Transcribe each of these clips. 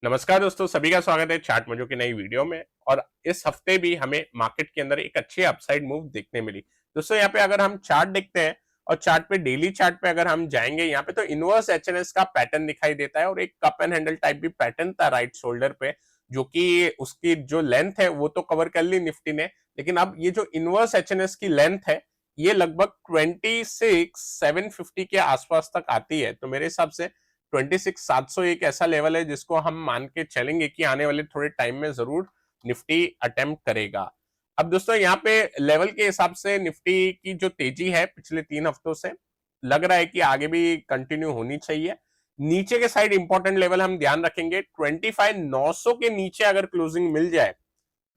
नमस्कार दोस्तों, सभी का स्वागत है चार्ट मजो की नई वीडियो में। और इस हफ्ते भी हमें मार्केट के अंदर एक अच्छी अपसाइड मूव देखने मिली। दोस्तों यहाँ पे अगर हम चार्ट देखते हैं और चार्ट पे डेली चार्ट पे अगर हम जाएंगे यहाँ पे तो इनवर्स एचएनएस का पैटर्न दिखाई देता है और एक कप एंड हैंडल टाइप भी पैटर्न था राइट शोल्डर पे, जो कि उसकी जो लेंथ है वो तो कवर कर ली निफ्टी ने। लेकिन अब ये जो इनवर्स एचएनएस की लेंथ है ये लगभग 26,750 के आसपास तक आती है। तो मेरे हिसाब से 26,700 एक ऐसा लेवल है जिसको हम मान के चलेंगे कि आने वाले थोड़े टाइम में जरूर निफ्टी अटेम्प्ट करेगा। अब दोस्तों यहाँ पे लेवल के हिसाब से निफ्टी की जो तेजी है पिछले 3 हफ्तों से लग रहा है कि आगे भी कंटिन्यू होनी चाहिए। नीचे के साइड इंपॉर्टेंट लेवल हम ध्यान रखेंगे, 25,900 के नीचे अगर क्लोजिंग मिल जाए,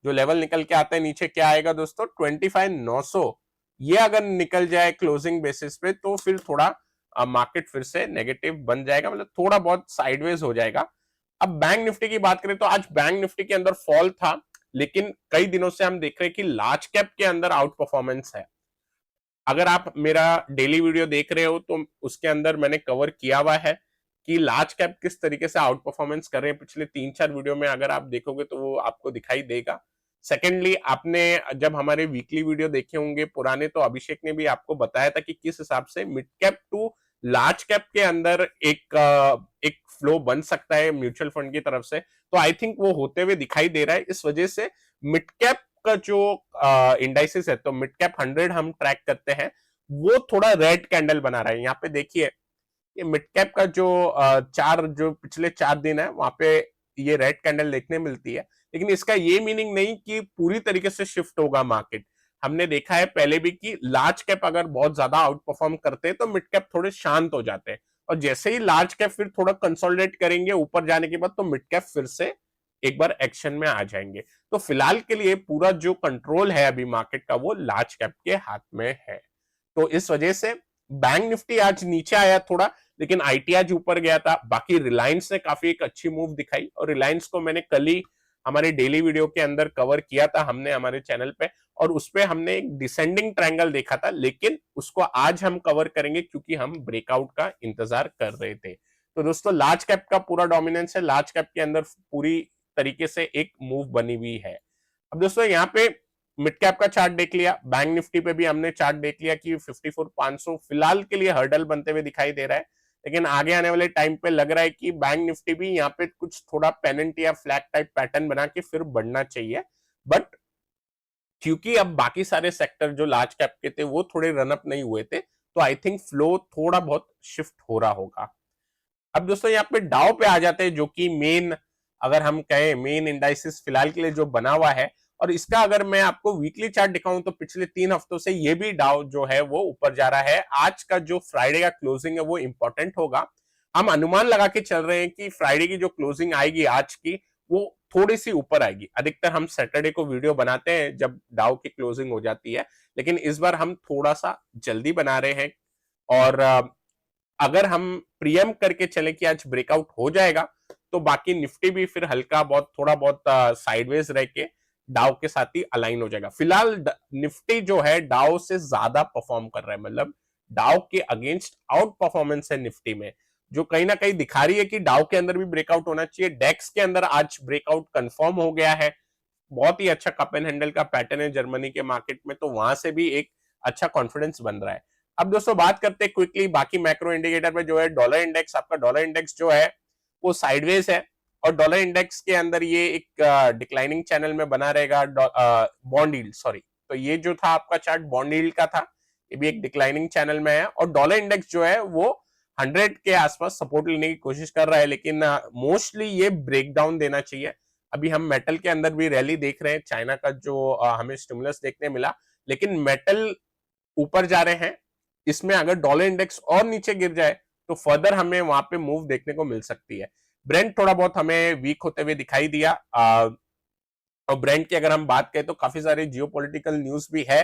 जो लेवल निकल के आता है नीचे क्या आएगा दोस्तों 25,900, ये अगर निकल जाए क्लोजिंग बेसिस पे तो फिर थोड़ा मार्केट फिर से नेगेटिव बन जाएगा, मतलब थोड़ा बहुत साइडवेज हो जाएगा। अब बैंक निफ्टी की बात करें तो आज बैंक निफ्टी के अंदर फॉल था, लेकिन कई दिनों से हम देख रहे हैं कि लार्ज कैप के अंदर आउट परफॉर्मेंस है। अगर आप मेरा डेली वीडियो देख रहे हो तो उसके अंदर मैंने कवर किया हुआ है कि लार्ज कैप किस तरीके से आउट परफॉर्मेंस कर रहे हैं। पिछले 3-4 वीडियो में अगर आप देखोगे तो वो आपको दिखाई देगा। सेकेंडली, आपने जब हमारे वीकली वीडियो देखे होंगे पुराने तो अभिषेक ने भी आपको बताया था कि किस हिसाब से mid cap to large cap के अंदर एक फ्लो बन सकता है म्यूचुअल फंड की तरफ से। तो आई थिंक वो होते हुए दिखाई दे रहा है। इस वजह से मिड कैप का जो इंडाइसिस है, तो मिड कैप 100 हम ट्रैक करते हैं, वो थोड़ा रेड कैंडल बना रहा है। यहाँ पे देखिए ये मिड कैप का जो पिछले 4 दिन है वहां पे ये रेड कैंडल देखने मिलती है। लेकिन इसका ये मीनिंग नहीं कि पूरी तरीके से शिफ्ट होगा मार्केट। हमने देखा है पहले भी कि लार्ज कैप अगर बहुत ज्यादा आउट परफॉर्म करते हैं तो मिड कैप थोड़े शांत हो जाते हैं, और जैसे ही लार्ज कैप फिर थोड़ा कंसोलिडेट करेंगे ऊपर जाने के बाद तो मिड कैप फिर से एक बार एक्शन में आ जाएंगे। तो फिलहाल के लिए पूरा जो कंट्रोल है अभी मार्केट का वो लार्ज कैप के हाथ में है। तो इस वजह से बैंक निफ्टी आज नीचे आया थोड़ा, लेकिन आईटी आज ऊपर गया था। बाकी रिलायंस ने काफी एक अच्छी मूव दिखाई, और रिलायंस को मैंने कल ही हमारे डेली वीडियो के अंदर कवर किया था हमने हमारे चैनल पे, और उसपे हमने एक डिसेंडिंग ट्रायंगल देखा था, लेकिन उसको आज हम कवर करेंगे क्योंकि हम ब्रेकआउट का इंतजार कर रहे थे। तो दोस्तों लार्ज कैप का पूरा डोमिनेंस है, लार्ज कैप के अंदर पूरी तरीके से एक मूव बनी हुई है। अब दोस्तों यहाँ पे मिड कैप का चार्ट देख लिया, बैंक निफ्टी पे भी हमने चार्ट देख लिया कि 54,500 फिलहाल के लिए हर्डल बनते हुए दिखाई दे रहा है। लेकिन आगे आने वाले टाइम पे लग रहा है कि बैंक निफ्टी भी यहाँ पे कुछ थोड़ा पेनेंट या फ्लैग टाइप पैटर्न बना के फिर बढ़ना चाहिए। बट क्योंकि अब बाकी सारे सेक्टर जो लार्ज कैप के थे वो थोड़े रनअप नहीं हुए थे, तो आई थिंक फ्लो थोड़ा बहुत शिफ्ट हो रहा होगा। अब दोस्तों यहाँ पे डाउ पे आ जाते हैं, जो कि मेन, अगर हम कहें मेन इंडाइसिस फिलहाल के लिए जो बना हुआ है। और इसका अगर मैं आपको वीकली चार्ट दिखाऊं तो पिछले 3 हफ्तों से ये भी डाउ जो है वो ऊपर जा रहा है। आज का जो फ्राइडे का क्लोजिंग है वो इंपॉर्टेंट होगा। हम अनुमान लगा के चल रहे हैं कि फ्राइडे की जो क्लोजिंग आएगी आज की वो थोड़ी सी ऊपर आएगी। अधिकतर हम सैटरडे को वीडियो बनाते हैं जब डाउ की क्लोजिंग हो जाती है, लेकिन इस बार हम थोड़ा सा जल्दी बना रहे हैं। और अगर हम प्रियम करके चले कि आज ब्रेकआउट हो जाएगा तो बाकी निफ्टी भी फिर हल्का बहुत थोड़ा बहुत साइडवेज रह के डाउ के साथ ही अलाइन हो जाएगा। फिलहाल निफ्टी जो है डाउ से ज्यादा परफॉर्म कर रहा है, मतलब डाउ के अगेंस्ट आउट परफॉर्मेंस है निफ्टी में, जो कहीं ना कहीं दिखा रही है कि डाउ के अंदर भी ब्रेकआउट होना चाहिए। डेक्स के अंदर आज ब्रेकआउट कंफर्म हो गया है। बहुत ही अच्छा कप एंड हैंडल का पैटर्न है जर्मनी के मार्केट में, तो वहां से भी एक अच्छा कॉन्फिडेंस बन रहा है। अब दोस्तों बात करते हैं क्विकली बाकी मैक्रो इंडिकेटर पे। जो है डॉलर इंडेक्स, आपका डॉलर इंडेक्स जो है वो साइडवेज है, और डॉलर इंडेक्स के अंदर ये एक डिक्लाइनिंग चैनल में बना रहेगा। बॉन्ड यील्ड, सॉरी, तो ये जो था आपका चार्ट बॉन्ड यील्ड का था, ये भी एक डिक्लाइनिंग चैनल में है। और डॉलर इंडेक्स जो है वो 100 के आसपास सपोर्ट लेने की कोशिश कर रहा है, लेकिन मोस्टली ये ब्रेक डाउन देना चाहिए। अभी हम मेटल के अंदर भी रैली देख रहे हैं, चाइना का जो हमें स्टिमुलस देखने मिला, लेकिन मेटल ऊपर जा रहे हैं। इसमें अगर डॉलर इंडेक्स और नीचे गिर जाए तो फर्दर हमें वहां पे मूव देखने को मिल सकती है। ब्रेंट थोड़ा बहुत हमें वीक होते हुए दिखाई दिया। और ब्रेंट की अगर हम बात करें तो काफी सारे जियोपॉलिटिकल न्यूज भी है,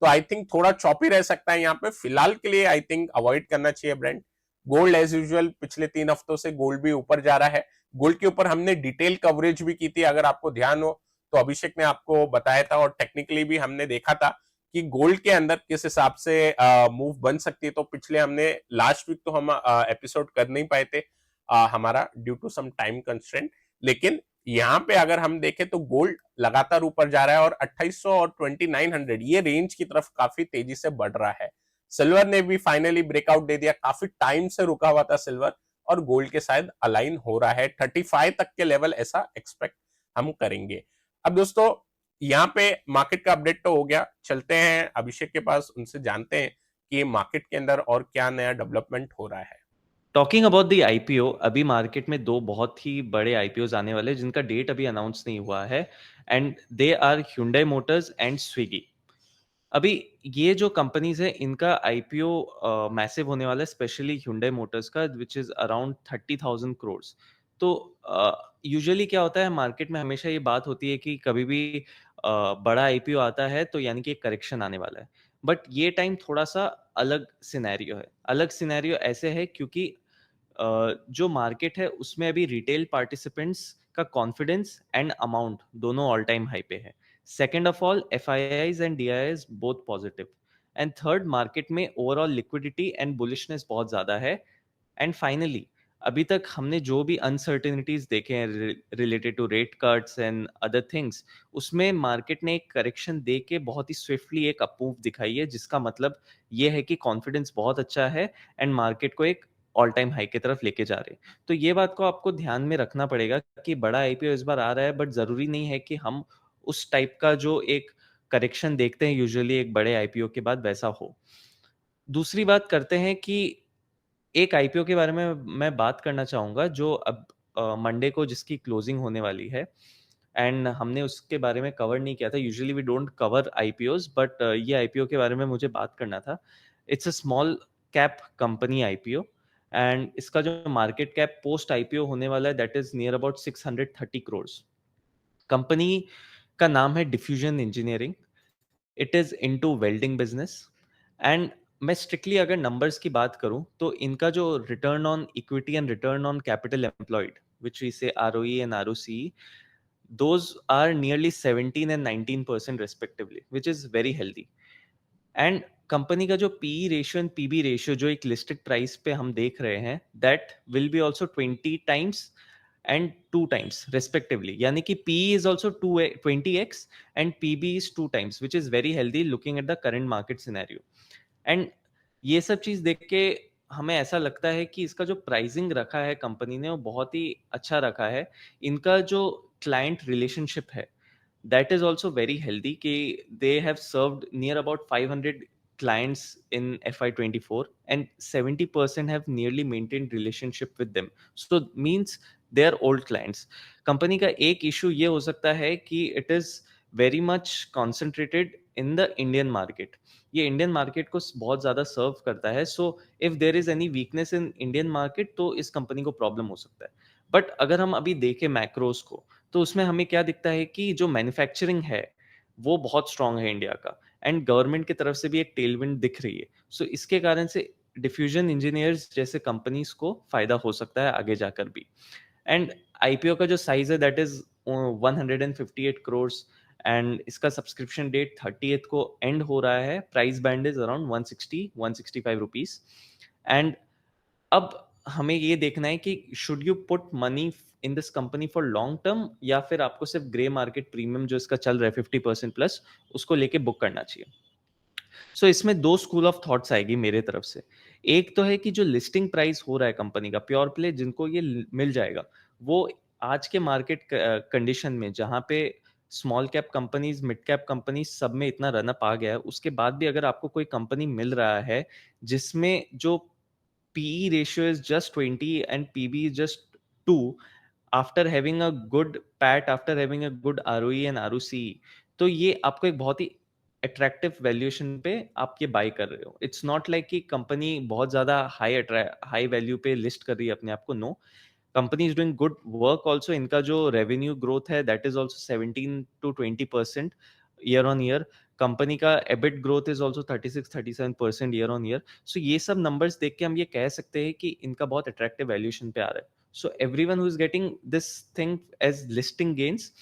तो आई थिंक थोड़ा चॉपी रह सकता है यहाँ पे। फिलहाल के लिए आई थिंक अवॉइड करना चाहिए ब्रेंट। गोल्ड एज यूजुअल पिछले 3 हफ्तों से गोल्ड भी ऊपर जा रहा है। गोल्ड के ऊपर हमने डिटेल कवरेज भी की थी, अगर आपको ध्यान हो तो अभिषेक ने आपको बताया था, और टेक्निकली भी हमने देखा था कि गोल्ड के अंदर किस हिसाब से मूव बन सकती है। तो पिछले हमने लास्ट वीक तो हम एपिसोड कर नहीं पाए थे हमारा due to some time constraint, लेकिन यहाँ पे अगर हम देखें तो गोल्ड लगातार ऊपर जा रहा है और 2800 और 2900 ये रेंज की तरफ काफी तेजी से बढ़ रहा है। सिल्वर ने भी फाइनली ब्रेकआउट दे दिया, काफी टाइम से रुका हुआ था सिल्वर, और गोल्ड के शायद अलाइन हो रहा है 35 तक के लेवल, ऐसा एक्सपेक्ट हम करेंगे। अब दोस्तों यहाँ पे मार्केट का अपडेट तो हो गया, चलते हैं अभिषेक के पास, उनसे जानते हैं कि मार्केट के अंदर और क्या नया डेवलपमेंट हो रहा है। टॉकिंग अबाउट द आईपीओ, अभी मार्केट में दो बहुत ही बड़े आईपीओज आने वाले हैं जिनका डेट अभी अनाउंस नहीं हुआ है, and they are Hyundai motors and Swiggy. अभी ये जो कंपनीज है इनका आईपीओ मैसिव होने वाला है, स्पेशली Hyundai मोटर्स का, विच इज अराउंड 30,000 करोड़। तो यूजुअली क्या होता है मार्केट में, हमेशा ये बात होती है कि कभी भी बड़ा आईपीओ आता है तो यानी कि एक करेक्शन आने वाला है। बट ये टाइम थोड़ा सा अलग सिनेरियो है। अलग सिनेरियो ऐसे है क्योंकि जो मार्केट है उसमें अभी रिटेल पार्टिसिपेंट्स का कॉन्फिडेंस एंड अमाउंट दोनों ऑल टाइम हाई पे है। Second of all, FIIs and DIIs both positive. And third, market में ओवरऑल लिक्विडिटी एंड बुलिशनेस बहुत ज्यादा है। एंड फाइनली, अभी तक हमने जो भी अनसर्टेनिटीज देखे हैं related to rate cuts and other things, उसमें मार्केट ने एक करेक्शन दे के बहुत ही स्विफ्टली एक अपूव दिखाई है, जिसका मतलब ये है कि कॉन्फिडेंस बहुत अच्छा है एंड मार्केट को एक ऑल टाइम हाई की तरफ लेके जा रहे हैं। तो ये बात को आपको ध्यान में रखना पड़ेगा कि बड़ा आईपीओ इस बार आ रहा है, बट जरूरी नहीं है कि हम उस टाइप का जो एक करेक्शन देखते हैं यूजुअली एक बड़े आईपीओ के बाद वैसा हो। दूसरी बात करते हैं कि एक आईपीओ के बारे में मैं बात करना चाहूंगा जो अब मंडे को जिसकी क्लोजिंग होने वाली है, एंड हमने उसके बारे में कवर नहीं किया था। Usually we don't cover IPOs, but ये आईपीओ के बारे में मुझे बात करना था। It's a small cap company IPO, and इसका जो मार्केट कैप पोस्ट आईपीओ होने वाला है that is near about 630 crore. Company का नाम है diffusion engineering. It is into welding business. And मैं स्ट्रिक्टली अगर नंबर्स की बात करूं तो इनका जो return on equity and return on capital employed, which we से ROE and ROC, those are nearly 17 and 19% respectively, which is very healthy. And company का जो PE ratio and PB ratio जो एक लिस्टेड प्राइस पे हम देख रहे हैं, that will be also 20 times and 2 times respectively, यानी कि PE is also 20x and PB is 2 times, which is very healthy looking at the current market scenario. And ये सब चीज देख के हमें ऐसा लगता है कि इसका जो प्राइसिंग रखा है कंपनी ने वो बहुत ही अच्छा रखा है। इनका जो क्लाइंट रिलेशनशिप है that is also very healthy कि they have served near about 500 clients in FY24 and 70% have nearly maintained relationship with them, so means they are old clients। Company का एक इशू ये हो सकता है कि it is very much concentrated in the Indian market। ये Indian market को बहुत ज्यादा सर्व करता है, so if there is any weakness in Indian market तो इस कंपनी को प्रॉब्लम हो सकता है। बट अगर हम अभी देखें मैक्रोस को, तो उसमें हमें क्या दिखता है कि जो मैन्युफैक्चरिंग है वो बहुत स्ट्रांग है इंडिया का, एंड गवर्नमेंट की तरफ से भी एक टेलविंड दिख रही है। सो इसके कारण से डिफ्यूजन इंजीनियर्स जैसे कंपनीज को फायदा हो सकता है आगे जाकर भी। एंड आईपीओ का जो साइज है दैट इज 158 करोड़, एंड इसका सब्सक्रिप्शन डेट 30th को एंड हो रहा है। Price band is around 165 rupees. And अब हमें ये देखना है कि should you put money in this company for long term, या फिर आपको सिर्फ ग्रे मार्केट प्रीमियम जो इसका चल रहा है 50% प्लस, उसको लेके बुक करना चाहिए। सो इसमें दो स्कूल ऑफ थॉट्स आएगी मेरे तरफ से। एक तो है कि जो लिस्टिंग प्राइस हो रहा है कंपनी का, प्योर प्ले जिनको ये मिल जाएगा, वो आज के मार्केट कंडीशन में जहां पे small cap companies mid cap companies सब में इतना रनअप आ गया है, उसके बाद भी अगर आपको कोई कंपनी मिल रहा है जिसमें जो PE ratio is just 20 and PB is just 2, after having a good PAT, after having a good ROE and ROCE, तो ये आपको एक बहुत ही अट्रैक्टिव वैल्यूएशन पे आप ये बाय कर रहे हो। इट्स नॉट लाइक कि कंपनी बहुत ज्यादा हाई वैल्यू पे लिस्ट कर रही है अपने आप को, no. Company is doing good work also. इनका जो रेवेन्यू ग्रोथ है that is also 17 to 20% year on year. Company का EBIT growth is also 36-37% year on year. So ये सब नंबर्स देख के हम ये कह सकते हैं कि इनका बहुत अट्रैक्टिव वैल्यूएशन पे आ रहा है। So everyone who is getting this thing as listing gains,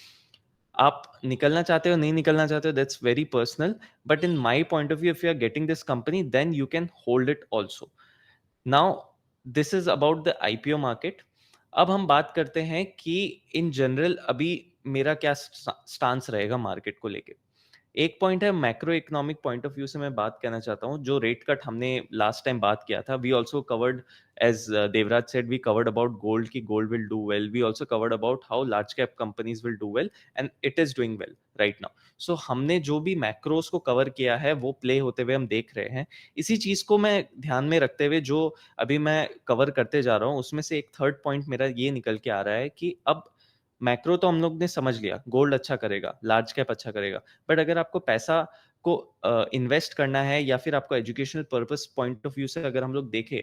आप निकलना चाहते हो नहीं निकलना चाहते हो that's very personal, but in my point of view if you are getting this company then you can hold it also. Now this is about the IPO market. अब हम बात करते हैं कि इन जनरल अभी मेरा क्या स्टांस रहेगा मार्केट को लेके। एक पॉइंट है macro economic point of view से मैं बात करना चाहता हूँ। जो रेट कट हमने लास्ट टाइम बात किया था, we also covered, as Devraj said, we covered about gold की gold will do well. We also covered about how large cap companies will do well, and it is doing well right now. So हमने जो भी macros को cover किया है वो play होते हुए हम देख रहे हैं। इसी चीज को मैं ध्यान में रखते हुए जो अभी मैं कवर करते जा रहा हूँ, उसमें से एक थर्ड पॉइंट मेरा ये निकल के आ रहा है कि अब मैक्रो तो हम लोग ने समझ लिया, गोल्ड अच्छा करेगा, लार्ज कैप अच्छा करेगा, बट अगर आपको पैसा को इन्वेस्ट करना है या फिर आपको educational purpose point of view से अगर हम लोग देखें,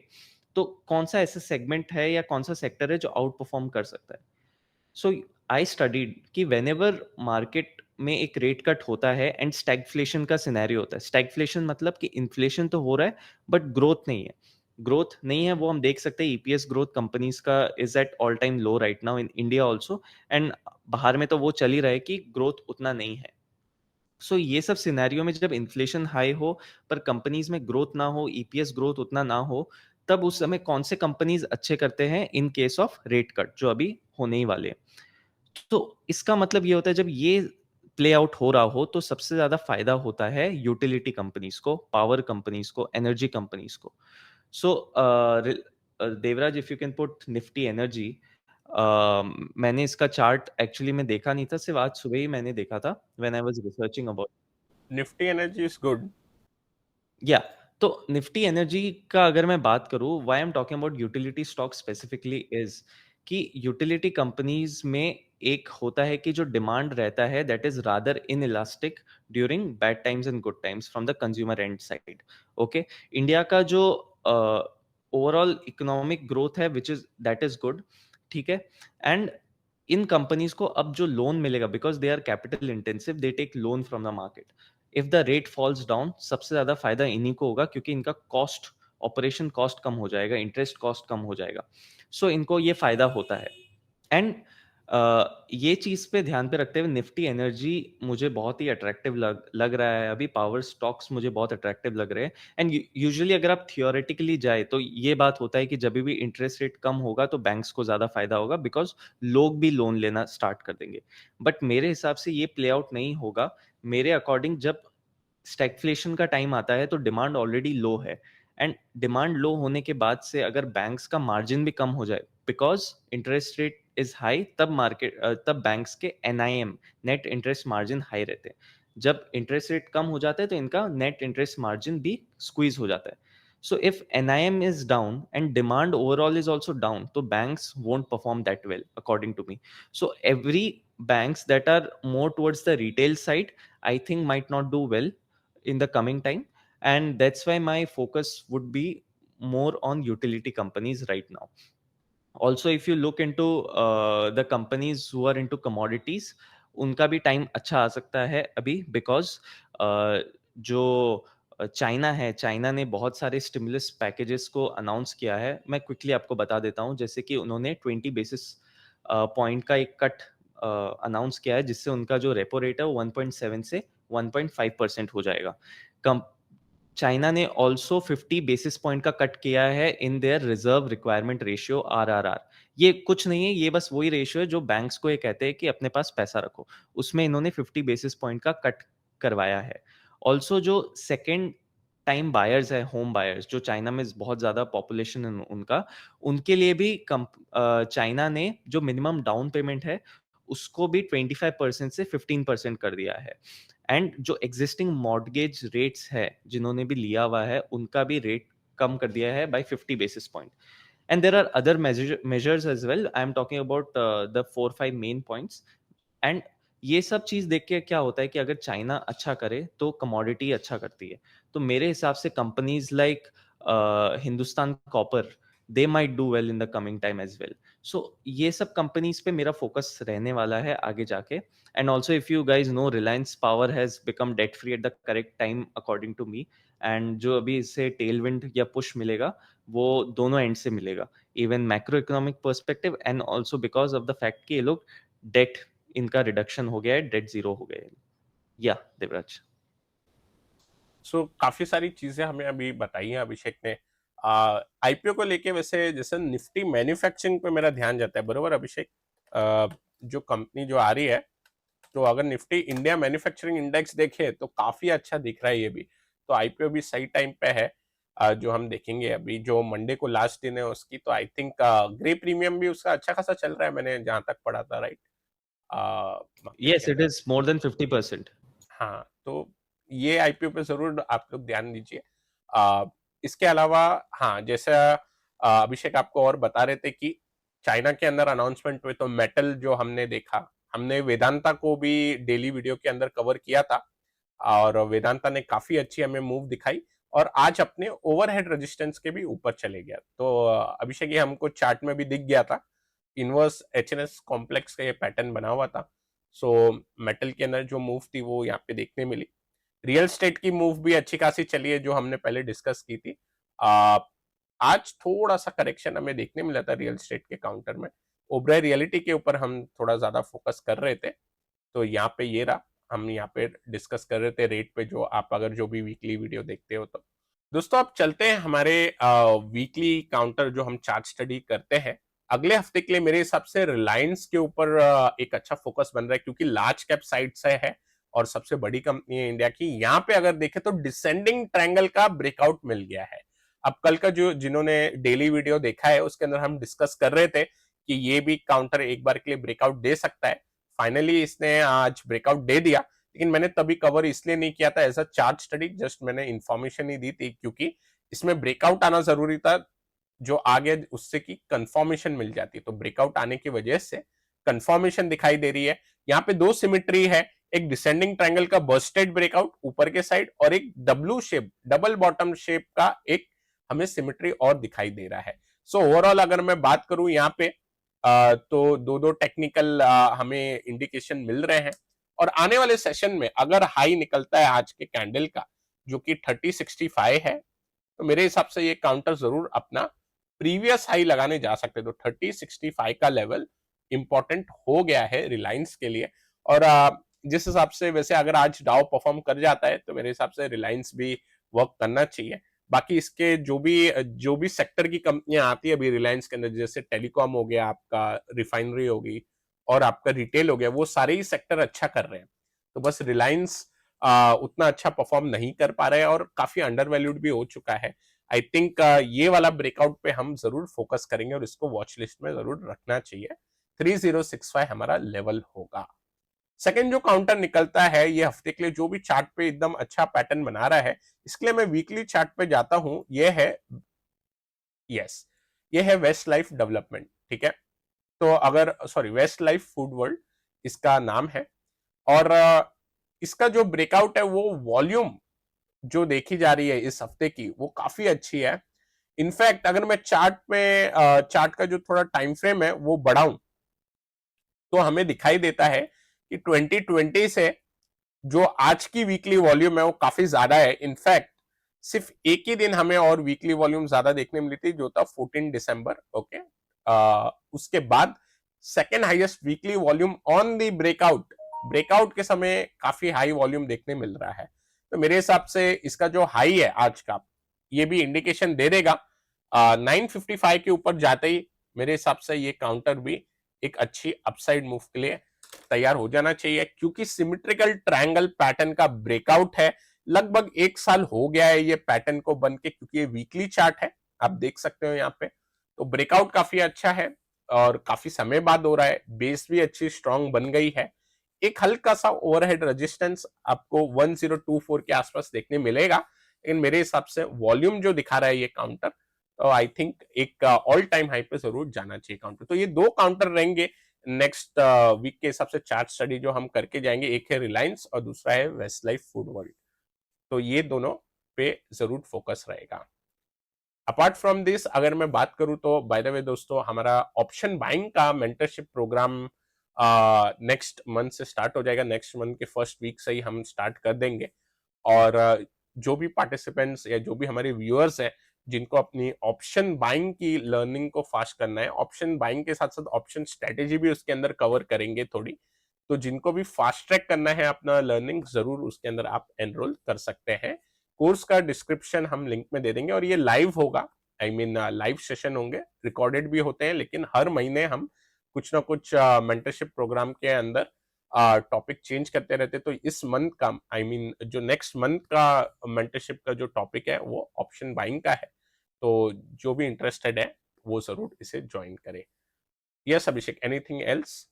तो कौन सा ऐसा सेगमेंट है या कौन सा सेक्टर है जो आउट परफॉर्म कर सकता है। सो आई स्टडीड कि वेन एवर मार्केट में एक रेट कट होता है एंड स्टैगफ्लेशन का सिनेरियो होता है। स्टैगफ्लेशन मतलब कि इन्फ्लेशन तो हो रहा है बट ग्रोथ नहीं है। ग्रोथ नहीं है वो हम देख सकते हैं, ईपीएस ग्रोथ कंपनीज का is at all time low right now in India also, and बाहर में तो वो चल ही रहा है कि ग्रोथ उतना नहीं है। सो ये सब सिनेरियो में जब इन्फ्लेशन हाई हो पर कंपनीज में ग्रोथ ना हो, ईपीएस ग्रोथ उतना ना हो, तब उस समय कौन से कंपनीज अच्छे करते हैं in case of rate cut जो अभी होने ही वाले हैं। तो इसका मतलब ये होता है जब ये प्ले आउट हो रहा हो तो सबसे ज्यादा फायदा होता है यूटिलिटी कंपनीज को, पावर कंपनीज को, एनर्जी कंपनीज को। So Devraj, if you can put Nifty energy. मैंने इसका चार्ट एक्चुअली में देखा नहीं था, सिर्फ आज सुबह ही मैंने देखा था when I was researching about. Nifty energy is good. या तो निफ्टी एनर्जी का अगर मैं बात करूं, why I am talking about utility stock specifically is कि यूटिलिटी कंपनीज में एक होता है कि जो डिमांड रहता है that is rather in elastic during bad times and good times from the consumer and side. Okay, India का जो ओवरऑल इकोनॉमिक ग्रोथ है which is that is good, ठीक है। एंड इन कंपनीज को अब जो लोन मिलेगा, because they are capital intensive, they take loan from the market. If the rate falls down, सबसे ज्यादा फायदा इन्हीं को होगा क्योंकि इनका कॉस्ट, ऑपरेशन कॉस्ट कम हो जाएगा, इंटरेस्ट कॉस्ट कम हो जाएगा। सो इनको ये फायदा होता है। एंड ये चीज पे ध्यान पे रखते हुए निफ्टी एनर्जी मुझे बहुत ही अट्रैक्टिव लग रहा है। अभी पावर स्टॉक्स मुझे बहुत अट्रैक्टिव लग रहे हैं। एंड यूजुअली अगर आप थियोरेटिकली जाए तो ये बात होता है कि जब भी इंटरेस्ट रेट कम होगा तो बैंक्स को ज्यादा फायदा होगा बिकॉज लोग भी लोन लेना स्टार्ट कर देंगे। बट मेरे हिसाब से ये प्ले आउट नहीं होगा। मेरे अकॉर्डिंग जब स्टैगफ्लेशन का टाइम आता है तो डिमांड ऑलरेडी लो है, एंड डिमांड लो होने के बाद से अगर बैंक्स का मार्जिन भी कम हो जाए because interest rate is high, तब मार्केट तब बैंक्स के NIM, net interest margin high रहते हैं। जब इंटरेस्ट रेट कम हो जाता है तो इनका नेट इंटरेस्ट मार्जिन भी स्क्वीज हो जाता है। So if NIM is down and demand overall is also down, तो banks won't perform that well according to me. So every banks that are more towards the retail side, I think might not do well in the coming time, and that's why my focus would be more on utility companies right now. Also if you look into the companies who are into commodities, उनका भी time अच्छा आ सकता है अभी because जो China है, China ने बहुत सारे स्टिमुलस पैकेजेस को अनाउंस किया है। मैं क्विकली आपको बता देता हूँ, जैसे कि उन्होंने 20 बेसिस पॉइंट का एक कट अनाउंस किया है जिससे उनका जो रेपो रेट है वो 1.7 से 1.5% हो जाएगा। चाइना ने ऑल्सो 50 बेसिस पॉइंट का कट किया है in their reserve requirement ratio RRR। ये कुछ नहीं है, ये बस वही रेशियो है जो बैंक्स को ये कहते हैं कि अपने पास पैसा रखो, उसमें इन्होंने 50 बेसिस पॉइंट का कट करवाया है। ऑल्सो जो सेकेंड टाइम बायर्स है, होम बायर्स, जो चाइना में बहुत ज्यादा पॉपुलेशन है उनका, उनके लिए भी चाइना ने जो मिनिमम डाउन पेमेंट है उसको भी 25% से 15% कर दिया है। एंड जो एग्जिस्टिंग मॉर्गेज रेट्स है जिन्होंने भी लिया हुआ है उनका भी रेट कम कर दिया है by 50 basis point. And there are other measures as well, I am talking about the 4-5 main points. And ये सब चीज देख के क्या होता है कि अगर चाइना अच्छा करे तो कमोडिटी अच्छा करती है। तो मेरे हिसाब से companies like Hindustan Copper, they might do well in the coming time as well. So ये सब कंपनीज पे मेरा फोकस रहने वाला है आगे जाके। And also if you guys know, Reliance power has become debt free at the correct time according to me. And जो अभी इससे टेलविंड या पुश मिलेगा वो दोनों एंड से मिलेगा, even macro economic perspective and also because of the fact कि ये लोग डेट, इनका रिडक्शन हो गया है, डेट जीरो हो गया है। या देवराज। सो काफी सारी चीजें हमें अभी बताई हैं अभिषेक ने। आईपीओ को लेके वैसे जैसे निफ्टी मैन्युफैक्चरिंग पे मेरा ध्यान जाता है, बरोबर अभिषेक? जो कंपनी जो आ रही है, तो अगर निफ्टी इंडिया मैन्युफैक्चरिंग इंडेक्स देखे तो काफी अच्छा दिख रहा है ये भी, तो आईपीओ भी सही टाइम पे है। जो हम देखेंगे अभी जो मंडे को लास्ट दिन है उसकी, तो आई थिंक ग्रे प्रीमियम भी उसका अच्छा खासा चल रहा है, मैंने जहां तक पढ़ा था, राइट? मार्केट के Yes, it अंदर। is more than 50%. हाँ, तो ये आईपीओ पे ज़रूर आप लोग ध्यान दीजिए। अ, इसके अलावा हाँ, जैसा अभिषेक आपको और बता रहे थे कि चाइना के अंदर अनाउंसमेंट हुए, तो मेटल जो हमने देखा, हमने वेदांता को भी डेली वीडियो के अंदर कवर किया था, और वेदांता ने काफ़ी अच्छी हमें मूव दिखाई और आज अपने ओवरहेड रेजिस्टेंस के भी ऊपर चले गया। तो अभिषेक ये हमको चार्ट में भी दिख गया था, इनवर्स एचएनएस कॉम्प्लेक्स का ये पैटर्न बना हुआ था। सो मेटल के अंदर जो मूव थी वो यहाँ पे देखने मिली। रियल स्टेट की मूव भी अच्छी खासी चली है, जो हमने पहले डिस्कस की थी। आ, आज थोड़ा सा करेक्शन हमें देखने मिला था रियल स्टेट के काउंटर में। ओब्राय रियलिटी के ऊपर हम थोड़ा ज्यादा फोकस कर रहे थे, तो यहाँ पे ये रहा, हम यहाँ पे डिस्कस कर रहे थे रेट पे, जो आप अगर जो भी वीकली वीडियो देखते हो तो। दोस्तों अब चलते हैं हमारे वीकली काउंटर जो हम चार्ट स्टडी करते हैं। अगले हफ्ते के लिए मेरे हिसाब से रिलायंस के ऊपर एक अच्छा फोकस बन रहा है, क्योंकि लार्ज कैप साइड से है और सबसे बड़ी कंपनी है इंडिया की। यहाँ पे अगर देखें तो डिसेंडिंग ट्रायंगल का ब्रेकआउट मिल गया है। अब कल का जो जिन्होंने डेली वीडियो देखा है उसके अंदर हम डिस्कस कर रहे थे कि ये भी काउंटर एक बार के लिए ब्रेकआउट दे सकता है। फाइनली इसने आज ब्रेकआउट दे दिया, लेकिन मैंने तभी कवर इसलिए नहीं किया था as a chart study, just मैंने इंफॉर्मेशन ही दी थी, क्योंकि इसमें ब्रेकआउट आना जरूरी था। जो आगे उससे की कंफर्मेशन मिल जाती, तो ब्रेकआउट आने की वजह से कंफर्मेशन दिखाई दे रही है। यहाँ पे दो सिमेट्री है, एक डिसेंडिंग ट्रायंगल का बर्स्टेड ब्रेकआउट ऊपर के साइड, और एक W shape double bottom shape का एक हमें सिमेट्री और दिखाई दे रहा है। सो ओवरऑल अगर मैं बात करूं यहाँ पे, तो दो दो टेक्निकल हमें इंडिकेशन मिल रहे हैं, और आने वाले सेशन में अगर हाई निकलता है आज के कैंडल का जो कि 3065 है, तो मेरे हिसाब से ये काउंटर जरूर अपना प्रीवियस हाई लगाने जा सकते हैं। तो 3065 का लेवल इंपॉर्टेंट हो गया है रिलायंस के लिए। और जिस हिसाब से वैसे अगर आज डाउ परफॉर्म कर जाता है, तो मेरे हिसाब से रिलायंस भी वर्क करना चाहिए। बाकी इसके जो भी सेक्टर की कंपनियां आती है अभी रिलायंस के अंदर, जैसे टेलीकॉम हो गया आपका, रिफाइनरी होगी और आपका रिटेल हो गया, वो सारे ही सेक्टर अच्छा कर रहे हैं। तो बस रिलायंस उतना अच्छा परफॉर्म नहीं कर पा रहे हैं और काफी अंडर वैल्यूड भी हो चुका है। आई थिंक ये वाला ब्रेकआउट पे हम जरूर फोकस करेंगे और इसको वॉच लिस्ट में जरूर रखना चाहिए। 3065 हमारा लेवल होगा। सेकंड जो काउंटर निकलता है ये हफ्ते के लिए, जो भी चार्ट पे एकदम अच्छा पैटर्न बना रहा है, इसके लिए मैं वीकली चार्ट पे जाता हूं। ये है, यस, ये है वेस्ट लाइफ डेवलपमेंट, ठीक है? तो अगर sorry, Westlife Foodworld इसका नाम है। और इसका जो ब्रेकआउट है वो वॉल्यूम जो देखी जा रही है इस हफ्ते की, वो काफी अच्छी है। इनफैक्ट अगर मैं चार्ट का जो थोड़ा टाइम फ्रेम है वो बढ़ाऊं, तो हमें दिखाई देता है कि 2020 से जो आज की वीकली वॉल्यूम है वो काफी ज्यादा है। इनफैक्ट सिर्फ एक ही दिन हमें और वीकली वॉल्यूम ज्यादा देखने मिली थी, जो था 14 दिसंबर। ओके, उसके बाद second highest weekly volume on the breakout, breakout के समय काफी हाई वॉल्यूम देखने मिल रहा है। तो मेरे हिसाब से इसका जो हाई है आज का, ये भी इंडिकेशन दे देगा। 955 के ऊपर जाते ही मेरे हिसाब से ये काउंटर भी एक अच्छी अपसाइड मूव के लिए तैयार हो जाना चाहिए, क्योंकि सिमेट्रिकल ट्रायंगल पैटर्न का ब्रेकआउट है। लगभग एक साल हो गया है ये पैटर्न को बन के, क्योंकि ये वीकली चार्ट है, आप देख सकते हो यहाँ पे। तो ब्रेकआउट काफी अच्छा है और काफी समय बाद हो रहा है, बेस भी अच्छी स्ट्रांग बन गई है। एक हल्का सा ओवरहेड रेजिस्टेंस आपको 1024 के आसपास देखने मिलेगा, लेकिन मेरे हिसाब से वॉल्यूम जो दिखा रहा है ये काउंटर, तो आई थिंक एक ऑल टाइम हाई पे जरूर जाना चाहिए काउंटर। तो ये दो काउंटर रहेंगे नेक्स्ट वीक के हिसाब से चार्ट स्टडी जो हम करके जाएंगे। एक है रिलायंस और दूसरा है वेस्ट लाइफ फूड वर्ल्ड। तो ये दोनों पे जरूर फोकस रहेगा। अपार्ट फ्रॉम दिस अगर मैं बात करूं, तो बाय द वे दोस्तों, हमारा ऑप्शन बाइंग का मेंटरशिप प्रोग्राम नेक्स्ट मंथ से स्टार्ट हो जाएगा। नेक्स्ट मंथ के फर्स्ट वीक से ही हम स्टार्ट कर देंगे। और जो भी पार्टिसिपेंट्स या जो भी हमारे व्यूअर्स हैं जिनको अपनी ऑप्शन बाइंग की लर्निंग को फास्ट करना है, ऑप्शन बाइंग के साथ साथ ऑप्शन स्ट्रेटेजी भी उसके अंदर कवर करेंगे थोड़ी, तो जिनको भी फास्ट ट्रैक करना है अपना लर्निंग, जरूर उसके अंदर आप एनरोल कर सकते हैं। कोर्स का डिस्क्रिप्शन हम लिंक में दे देंगे और ये लाइव होगा आई मीन लाइव सेशन होंगे, रिकॉर्डेड भी होते हैं, लेकिन हर महीने हम कुछ ना कुछ मेंटरशिप प्रोग्राम के अंदर टॉपिक चेंज करते रहते। तो इस मंथ का आई मीन जो नेक्स्ट मंथ का मेंटरशिप का जो टॉपिक है वो ऑप्शन बाइंग का है। तो जो भी इंटरेस्टेड है वो जरूर इसे ज्वाइन करे। Yes Abhishek, anything else?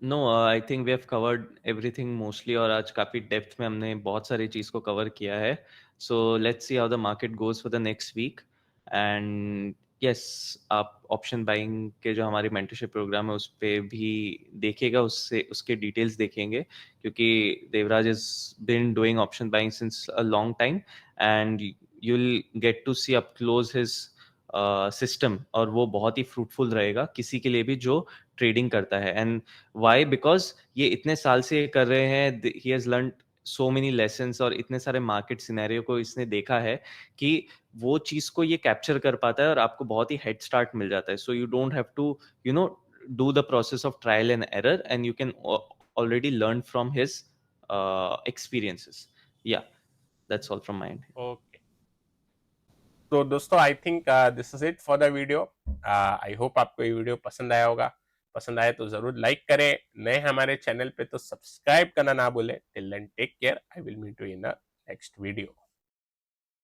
No, I think we have covered everything mostly, और आज काफ़ी डेप्थ में हमने बहुत सारी चीज़ को कवर किया है। So let's see how the market goes for the next week. And yes, आप ऑप्शन बाइंग के जो हमारी मेंटरशिप प्रोग्राम है उस पे भी देखिएगा, उससे उसके डिटेल्स देखेंगे, क्योंकि Devraj is been doing option buying since a long time, and you will get to see up close his system, और वो बहुत ही फ्रूटफुल रहेगा किसी के लिए भी जो ट्रेडिंग करता है। And Y? बिकॉज ये इतने साल से ये कर रहे हैं, he has learn so many lessons, और इतने सारे मार्केट सिनेरियो को इसने देखा है कि वो चीज को ये कैप्चर कर पाता है, और आपको बहुत ही हेड स्टार्ट मिल जाता है। So you don't have to you know do the process of trial and error, and you can already learn from his experiences. Yeah, that's all from my end. Okay, तो दोस्तों I think this is it for the video. I hope आपको ये video पसंद आया होगा। पसंद आए तो जरूर लाइक करें, नए हमारे चैनल पे तो सब्सक्राइब करना ना भूलें। Till then take care, I will meet you in the next video.